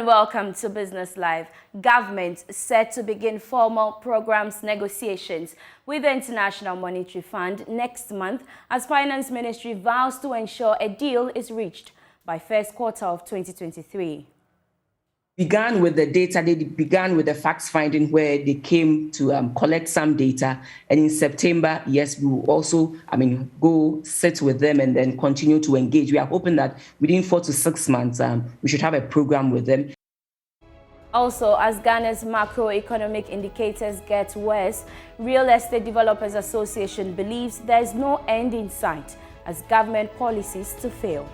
and welcome to Business Live. Government set to begin formal programs negotiations with the International Monetary Fund next month as Finance Ministry vows to ensure a deal is reached by first quarter of 2023. Began with the data. They began with the facts finding where they came to collect some data. And in September, yes, we will also, go sit with them and then continue to engage. We are hoping that within 4 to 6 months, we should have a program with them. Also, as Ghana's macroeconomic indicators get worse, Real Estate Developers Association believes there is no end in sight as government policies to fail.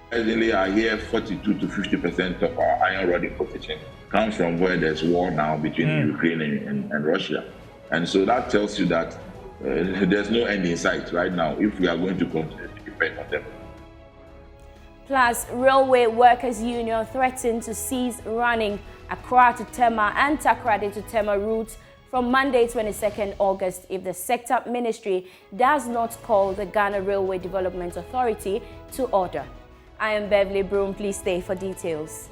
Presently, I hear 42 to 50% of our iron rod importation comes from where there's war now between Ukraine and Russia. And so that tells you that there's no end in sight right now if we are going to continue to depend on them. Plus, Railway Workers Union threatened to cease running Accra to Tema and Takoradi to Tema routes from Monday, 22nd August if the sector ministry does not call the Ghana Railway Development Authority to order. I am Beverly Broohm. Please stay for details.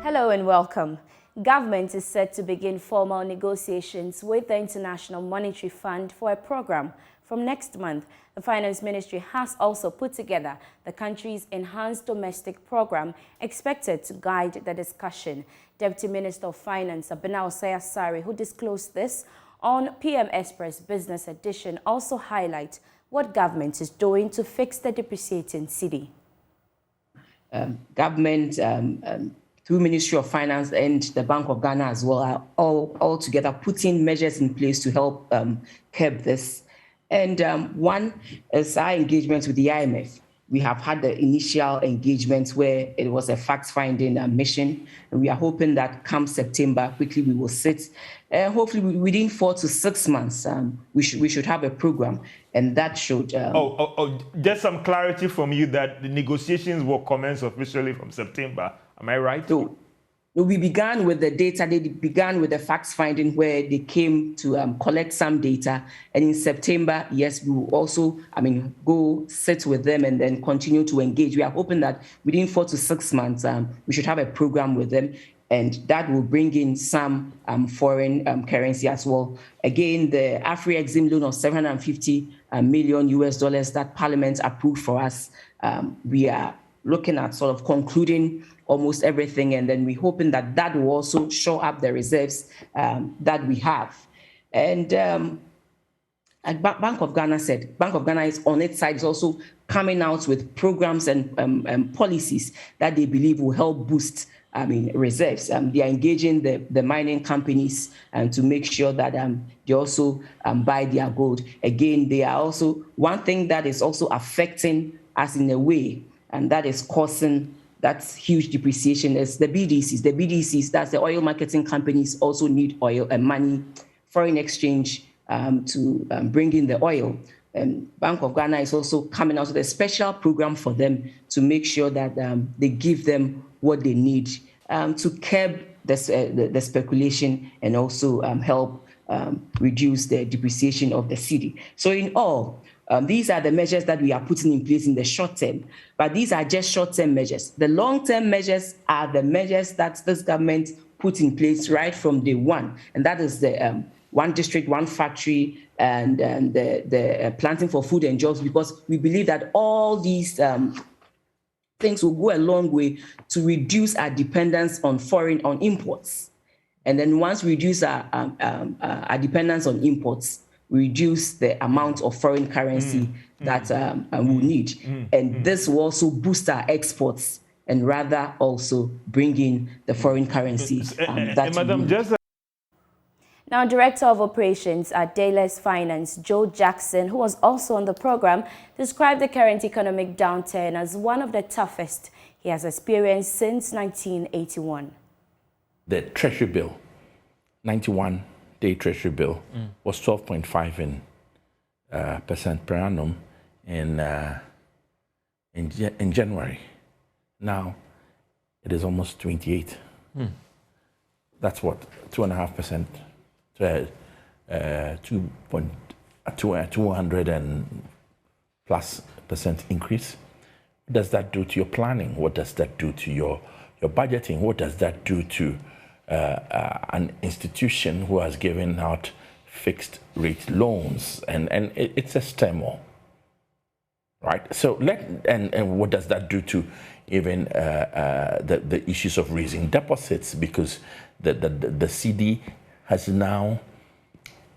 Hello and welcome. Government is set to begin formal negotiations with the International Monetary Fund for a program from next month. The Finance Ministry has also put together the country's enhanced domestic program expected to guide the discussion. Deputy Minister of Finance Abena Osaya-Sari, who disclosed this on PM Express Business Edition, also highlight what government is doing to fix the depreciating cedi. Government through Ministry of Finance and the Bank of Ghana as well are all together putting measures in place to help curb this. And one is our engagement with the IMF. We have had the initial engagement where it was a fact-finding mission. And we are hoping that come September, quickly we will sit. Hopefully within 4 to 6 months, we should have a program. And that should... Just some clarity from you that the negotiations will commence officially from September. Am I right? So we began with the data. They began with the facts finding where they came to collect some data. And in September, yes, we will also, go sit with them and then continue to engage. We are hoping that within 4 to 6 months, we should have a program with them. And that will bring in some foreign currency as well. Again, the Afri-Exim loan of $750 million that Parliament approved for us, we are looking at sort of concluding almost everything, and then we're hoping that that will also show up the reserves that we have. And Bank of Ghana said, Bank of Ghana is on its side, is also coming out with programs and policies that they believe will help boost reserves. They are engaging the mining companies to make sure that they also buy their gold. Again, they are also, one thing that is also affecting us in a way, and that is causing that's huge depreciation is the BDCs. The BDCs, that's the oil marketing companies, also need oil and money, foreign exchange to bring in the oil. And Bank of Ghana is also coming out with a special program for them to make sure that they give them what they need to curb the speculation and also help reduce the depreciation of the cedi. So in all, these are the measures that we are putting in place in the short term, but these are just short-term measures. The long-term measures are the measures that this government put in place right from day one, and that is the one district, one factory, and the planting for food and jobs, because we believe that all these things will go a long way to reduce our dependence on imports. And then once we reduce our dependence on imports, reduce the amount of foreign currency that we need. And this will also boost our exports and rather also bring in the foreign currency that we Madam, need. just Now, Director of Operations at Dayless Finance, Joe Jackson, who was also on the program, described the current economic downturn as one of the toughest he has experienced since 1981. The Treasury bill, 91-day Treasury bill, was 12.5% per annum in January. Now, it is almost 28. That's what, 2.5%. 200 and plus % increase. What does that do to your planning? What does that do to your budgeting? What does that do to an institution who has given out fixed rate loans? And it's a turmoil, right? So and what does that do to even the issues of raising deposits? Because the CD has now,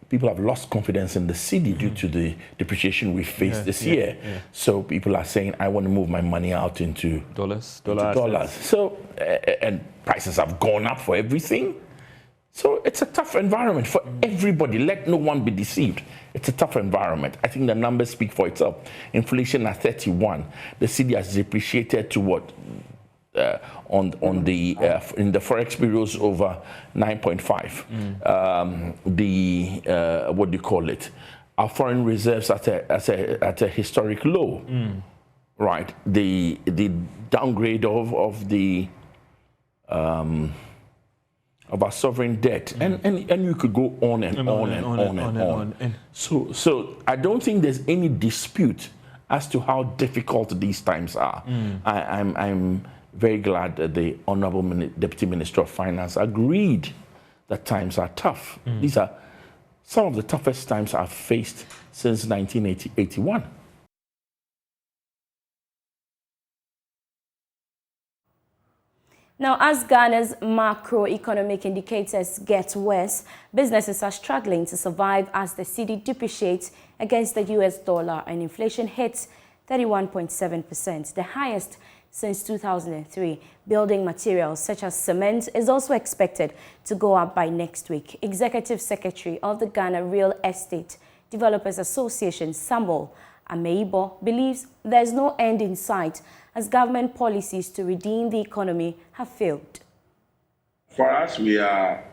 people have lost confidence in the cedi due to the depreciation we faced this year. So people are saying, I want to move my money out into dollars. So, and prices have gone up for everything. So it's a tough environment for everybody. Let no one be deceived. It's a tough environment. I think the numbers speak for itself. Inflation at 31. The cedi has depreciated to what? In the forex bureaus over 9.5. What do you call it? Our foreign reserves at a historic low, right? The downgrade of our sovereign debt, and you could go on and on. So I don't think there's any dispute as to how difficult these times are. I'm very glad that the Honorable Deputy Minister of Finance agreed that times are tough. These are some of the toughest times I've faced since 1981. Now, as Ghana's macroeconomic indicators get worse, businesses are struggling to survive as the cedi depreciates against the US dollar and inflation hits 31.7%, the highest since 2003. Building materials such as cement is also expected to go up by next week. Executive Secretary of the Ghana Real Estate Developers Association, Samuel Ameibo, believes there's no end in sight as government policies to redeem the economy have failed. For us, we are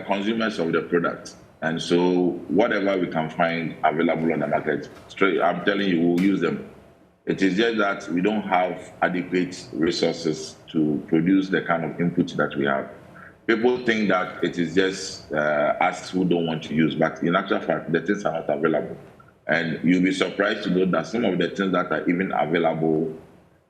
consumers of the product. And so whatever we can find available on the market, I'm telling you, we'll use them. It is just that we don't have adequate resources to produce the kind of input that we have. People think that it is just us who don't want to use, but in actual fact, the things are not available. And you'll be surprised to know that some of the things that are even available,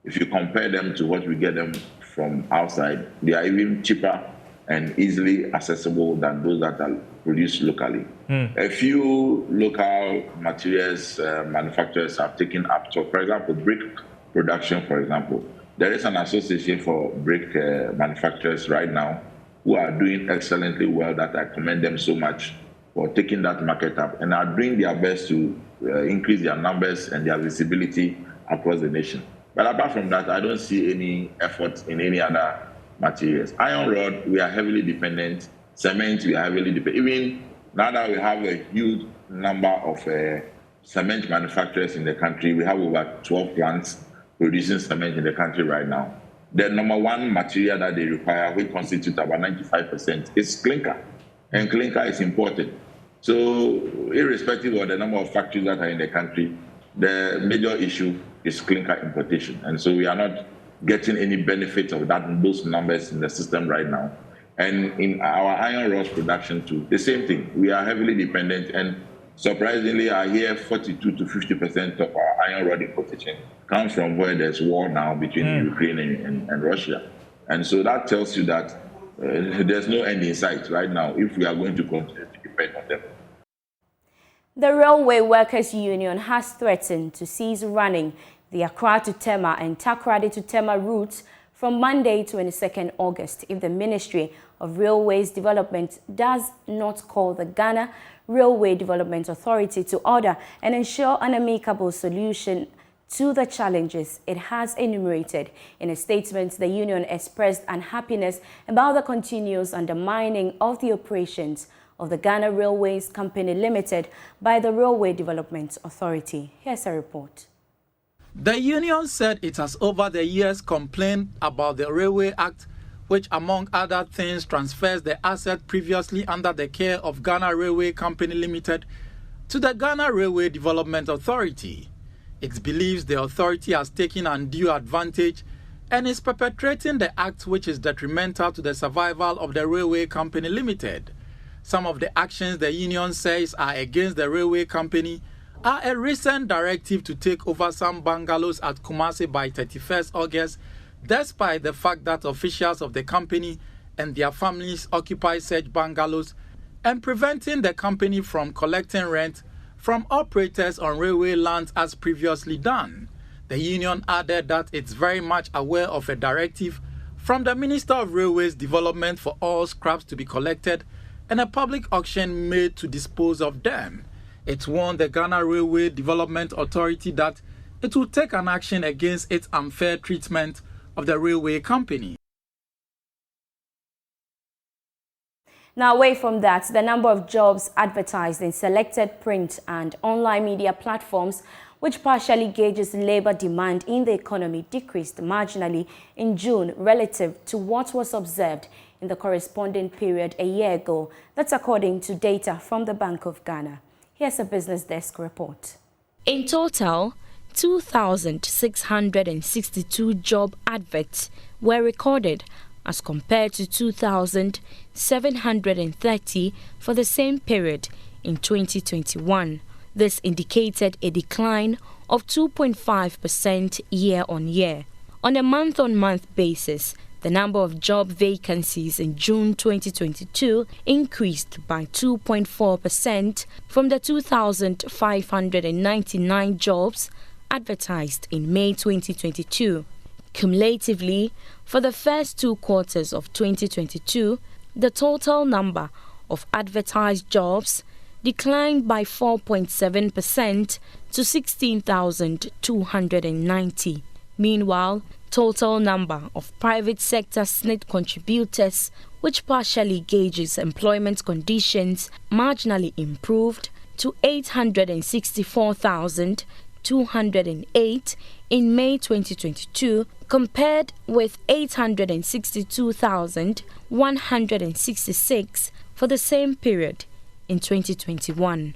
if you compare them to what we get them from outside, they are even cheaper and easily accessible than those that are produced locally. A few local materials manufacturers have taken up to, for example, brick production, for example. There is an association for brick manufacturers right now who are doing excellently well, that I commend them so much for taking that market up and are doing their best to increase their numbers and their visibility across the nation. But apart from that, I don't see any effort in any other materials. Iron rod, we are heavily dependent. Cement, we are heavily dependent. Even now that we have a huge number of cement manufacturers in the country, we have over 12 plants producing cement in the country right now. The number one material that they require, which constitutes about 95%, is clinker. And clinker is imported. So irrespective of the number of factories that are in the country, the major issue is clinker importation. And so we are not getting any benefit of those numbers in the system right now. And in our iron rods production too, the same thing. We are heavily dependent, and surprisingly, I hear 42 to 50% of our iron rod importation comes from where there's war now between Ukraine and Russia. And so that tells you that there's no end in sight right now if we are going to continue to depend on them. The Railway Workers Union has threatened to cease running the Accra to Tema and Takoradi to Tema routes from Monday, 22nd August, if the Ministry of Railways Development does not call the Ghana Railway Development Authority to order and ensure an amicable solution to the challenges it has enumerated. In a statement, the union expressed unhappiness about the continuous undermining of the operations of the Ghana Railways Company Limited by the Railway Development Authority. Here's a report. The union said it has over the years complained about the Railway Act, which among other things transfers the asset previously under the care of Ghana Railway Company Limited to the Ghana Railway Development Authority. It believes the authority has taken undue advantage and is perpetrating the act which is detrimental to the survival of the Railway Company Limited. Some of the actions the union says are against the railway company are a recent directive to take over some bungalows at Kumasi by 31st August, despite the fact that officials of the company and their families occupy such bungalows, and preventing the company from collecting rent from operators on railway lands as previously done. The union added that it's very much aware of a directive from the Minister of Railways Development for all scraps to be collected and a public auction made to dispose of them. It warned the Ghana Railway Development Authority that it will take an action against its unfair treatment of the railway company. Now, away from that, the number of jobs advertised in selected print and online media platforms, which partially gauges labor demand in the economy, decreased marginally in June relative to what was observed in the corresponding period a year ago. That's according to data from the Bank of Ghana. Here's a Business Desk report. In total, 2,662 job adverts were recorded as compared to 2,730 for the same period in 2021. This indicated a decline of 2.5% year-on-year. On a month-on-month basis, the number of job vacancies in June 2022 increased by 2.4% from the 2,599 jobs advertised in May 2022. Cumulatively, for the first 2 quarters of 2022, the total number of advertised jobs declined by 4.7% to 16,290. Meanwhile, total number of private sector SNIT contributors, which partially gauges employment conditions, marginally improved to 864,208 in May 2022, compared with 862,166 for the same period in 2021.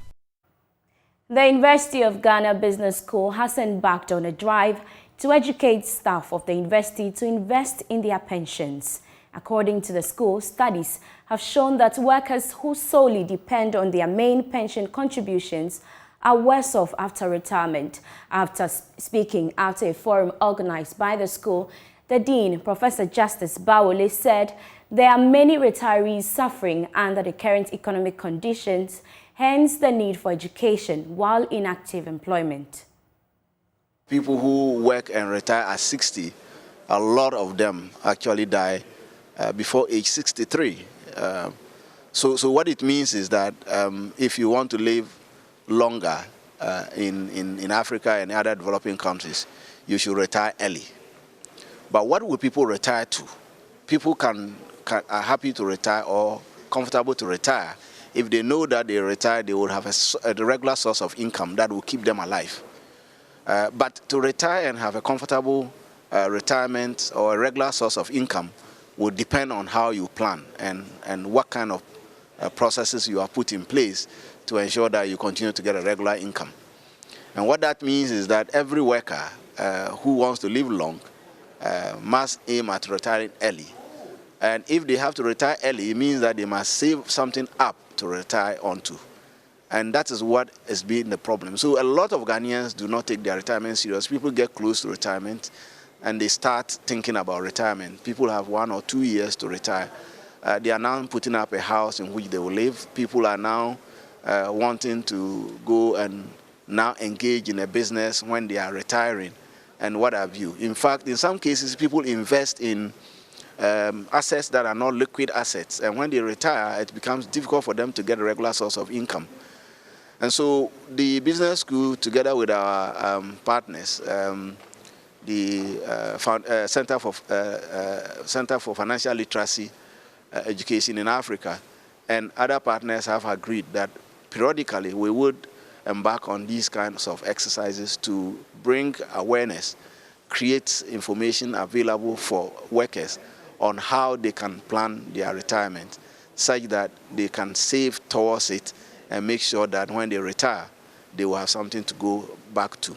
The University of Ghana Business School has embarked on a drive to educate staff of the university to invest in their pensions. According to the school, studies have shown that workers who solely depend on their main pension contributions are worse off after retirement. After speaking at a forum organized by the school, the Dean, Professor Justice Bawole, said there are many retirees suffering under the current economic conditions, hence the need for education while in active employment. People who work and retire at 60, a lot of them actually die before age 63. So what it means is that if you want to live longer in Africa and other developing countries, you should retire early. But what will people retire to? People are happy to retire or comfortable to retire if they know that they retire, they will have a regular source of income that will keep them alive. But to retire and have a comfortable retirement or a regular source of income will depend on how you plan and what kind of processes you have put in place to ensure that you continue to get a regular income. And what that means is that every worker who wants to live long must aim at retiring early. And if they have to retire early, it means that they must save something up to retire onto. And that is what has been the problem. So a lot of Ghanaians do not take their retirement serious. People get close to retirement and they start thinking about retirement. People have 1 or 2 years to retire. They are now putting up a house in which they will live. People are now wanting to go and now engage in a business when they are retiring. and what have you. In fact, in some cases, people invest in assets that are not liquid assets, and when they retire, it becomes difficult for them to get a regular source of income. And so the business school, together with our partners, the Center for Financial Literacy Education in Africa, and other partners have agreed that periodically we would embark on these kinds of exercises to bring awareness, create information available for workers on how they can plan their retirement, such that they can save towards it and make sure that when they retire, they will have something to go back to.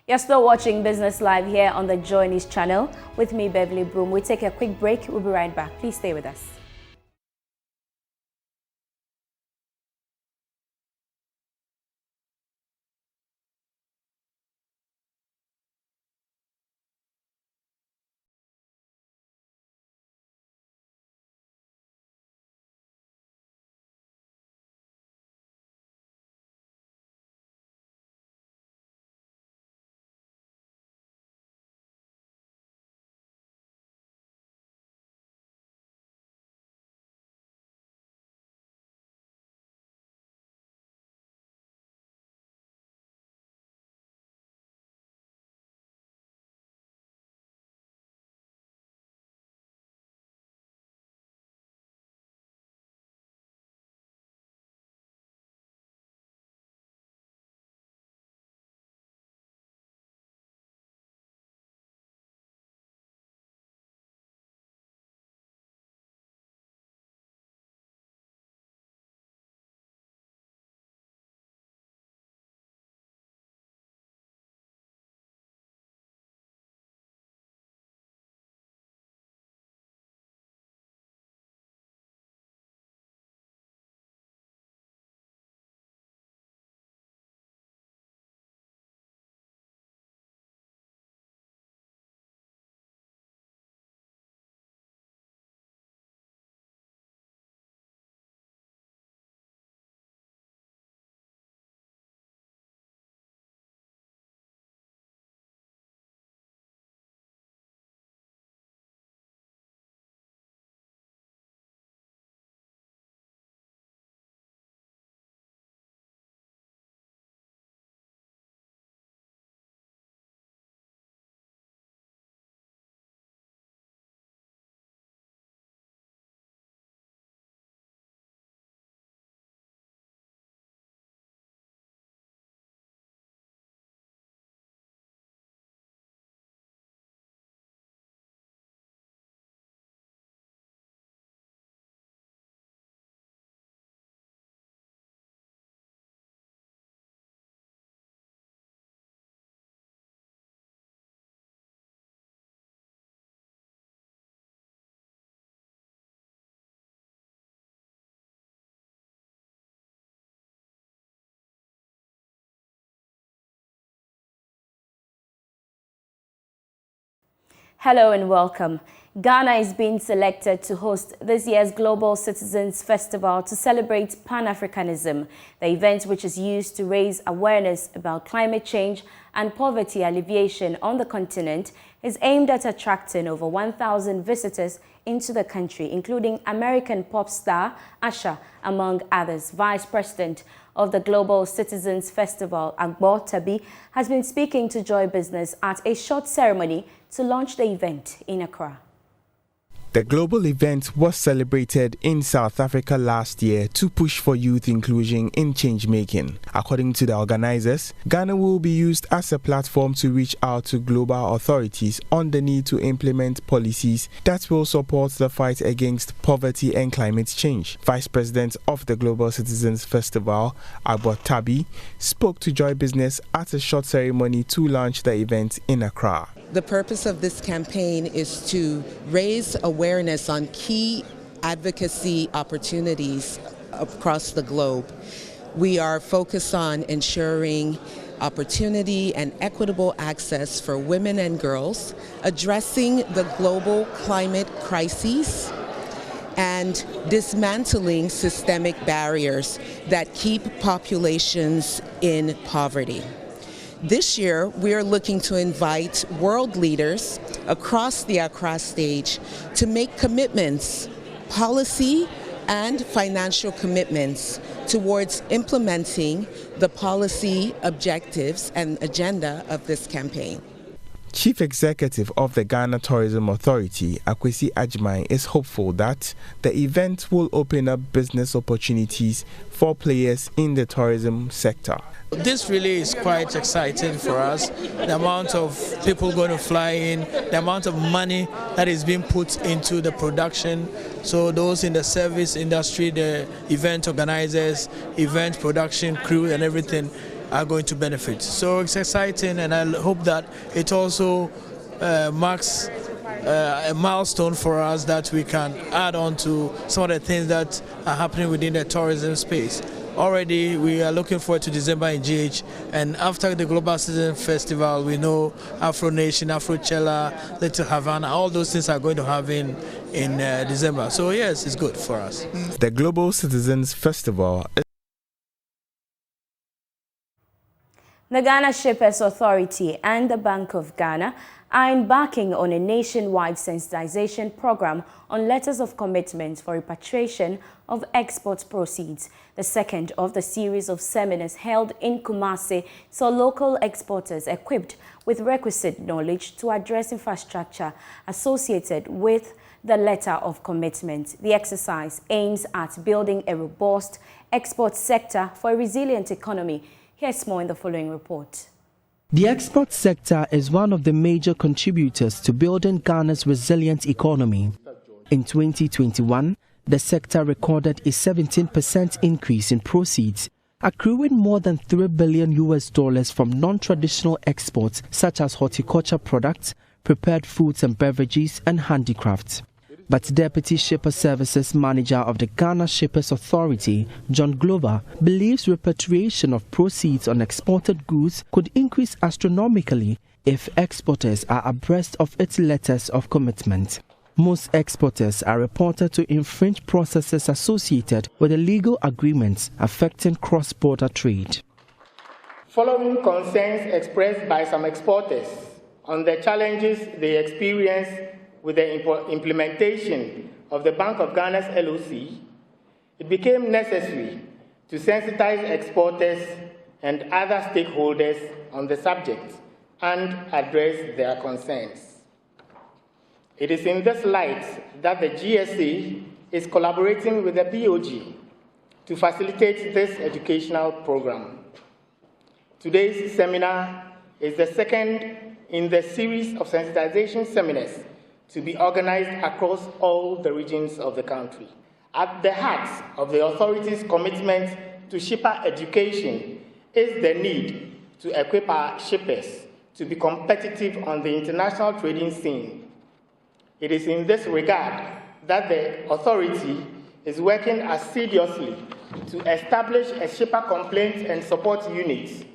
You're still watching Business Live here on the Joy News channel with me, Beverly Broohm. We take a quick break. We'll be right back. Please stay with us. Hello and welcome. Ghana is being selected to host this year's Global Citizens Festival to celebrate Pan-Africanism. The event, which is used to raise awareness about climate change and poverty alleviation on the continent, is aimed at attracting over 1,000 visitors into the country, including American pop star Usher, among others. Vice President of the Global Citizens Festival, Agbo Tabi, has been speaking to Joy Business at a short ceremony to launch the event in Accra. The global event was celebrated in South Africa last year to push for youth inclusion in change-making. According to the organizers, Ghana will be used as a platform to reach out to global authorities on the need to implement policies that will support the fight against poverty and climate change. Vice President of the Global Citizens Festival, Agbo Tabi, spoke to Joy Business at a short ceremony to launch the event in Accra. The purpose of this campaign is to raise awareness on key advocacy opportunities across the globe. We are focused on ensuring opportunity and equitable access for women and girls, addressing the global climate crises, and dismantling systemic barriers that keep populations in poverty. This year, we are looking to invite world leaders across the Accra stage to make commitments, policy and financial commitments towards implementing the policy objectives and agenda of this campaign. Chief Executive of the Ghana Tourism Authority, Akwesi Ajman, is hopeful that the event will open up business opportunities for players in the tourism sector. This really is quite exciting for us. The amount of people going to fly in, the amount of money that is being put into the production. So those in the service industry, the event organizers, event production crew and everything are going to benefit. So it's exciting, and I hope that it also marks a milestone for us that we can add on to some of the things that are happening within the tourism space. Already we are looking forward to December in GH, and after the Global Citizen Festival we know Afro Nation, Afrochella, Little Havana, all those things are going to have in December. So yes, it's good for us. The Global Citizens Festival. The Ghana Shippers Authority and the Bank of Ghana are embarking on a nationwide sensitization program on letters of commitment for repatriation of export proceeds. The second of the series of seminars held in Kumasi saw local exporters equipped with requisite knowledge to address infrastructure associated with the letter of commitment. The exercise aims at building a robust export sector for a resilient economy. Here's more in the following report. The export sector is one of the major contributors to building Ghana's resilient economy. In 2021, the sector recorded a 17% increase in proceeds, accruing more than $3 billion from non-traditional exports such as horticulture products, prepared foods and beverages, and handicrafts. But Deputy Shipper Services Manager of the Ghana Shippers Authority, John Glover, believes repatriation of proceeds on exported goods could increase astronomically if exporters are abreast of its letters of commitment. Most exporters are reported to infringe processes associated with illegal agreements affecting cross-border trade. Following concerns expressed by some exporters on the challenges they experience with the implementation of the Bank of Ghana's LOC, it became necessary to sensitize exporters and other stakeholders on the subject and address their concerns. It is in this light that the GSA is collaborating with the BOG to facilitate this educational program. Today's seminar is the second in the series of sensitization seminars to be organized across all the regions of the country. At the heart of the authority's commitment to shipper education is the need to equip our shippers to be competitive on the international trading scene. It is in this regard that the authority is working assiduously to establish a shipper complaint and support unit.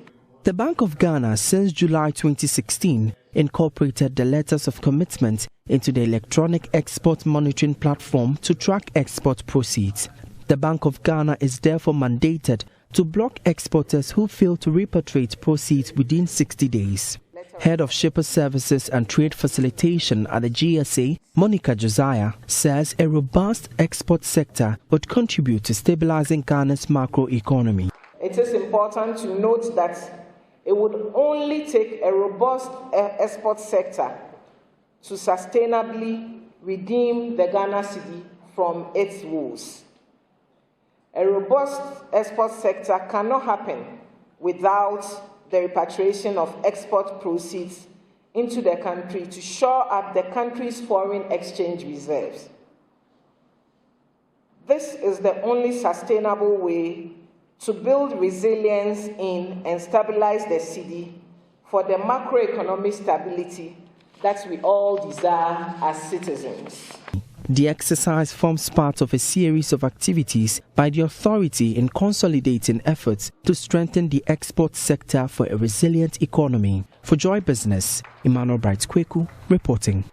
The Bank of Ghana, since July 2016, incorporated the letters of commitment into the electronic export monitoring platform to track export proceeds. The Bank of Ghana is therefore mandated to block exporters who fail to repatriate proceeds within 60 days. Head of Shipper Services and Trade Facilitation at the GSA, Monica Josiah, says a robust export sector would contribute to stabilizing Ghana's macroeconomy. It is important to note that it would only take a robust export sector to sustainably redeem the Ghana cedi from its woes. A robust export sector cannot happen without the repatriation of export proceeds into the country to shore up the country's foreign exchange reserves. This is the only sustainable way to build resilience in and stabilize the cedi for the macroeconomic stability that we all desire as citizens. The exercise forms part of a series of activities by the authority in consolidating efforts to strengthen the export sector for a resilient economy. For Joy Business, Emmanuel Bright Kweku reporting.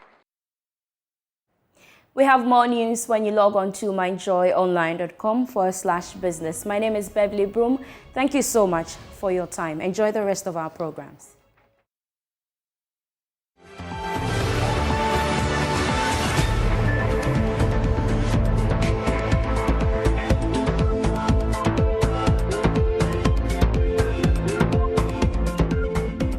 We have more news when you log on to myjoyonline.com/business. My name is Beverly Broohm. Thank you so much for your time. Enjoy the rest of our programs.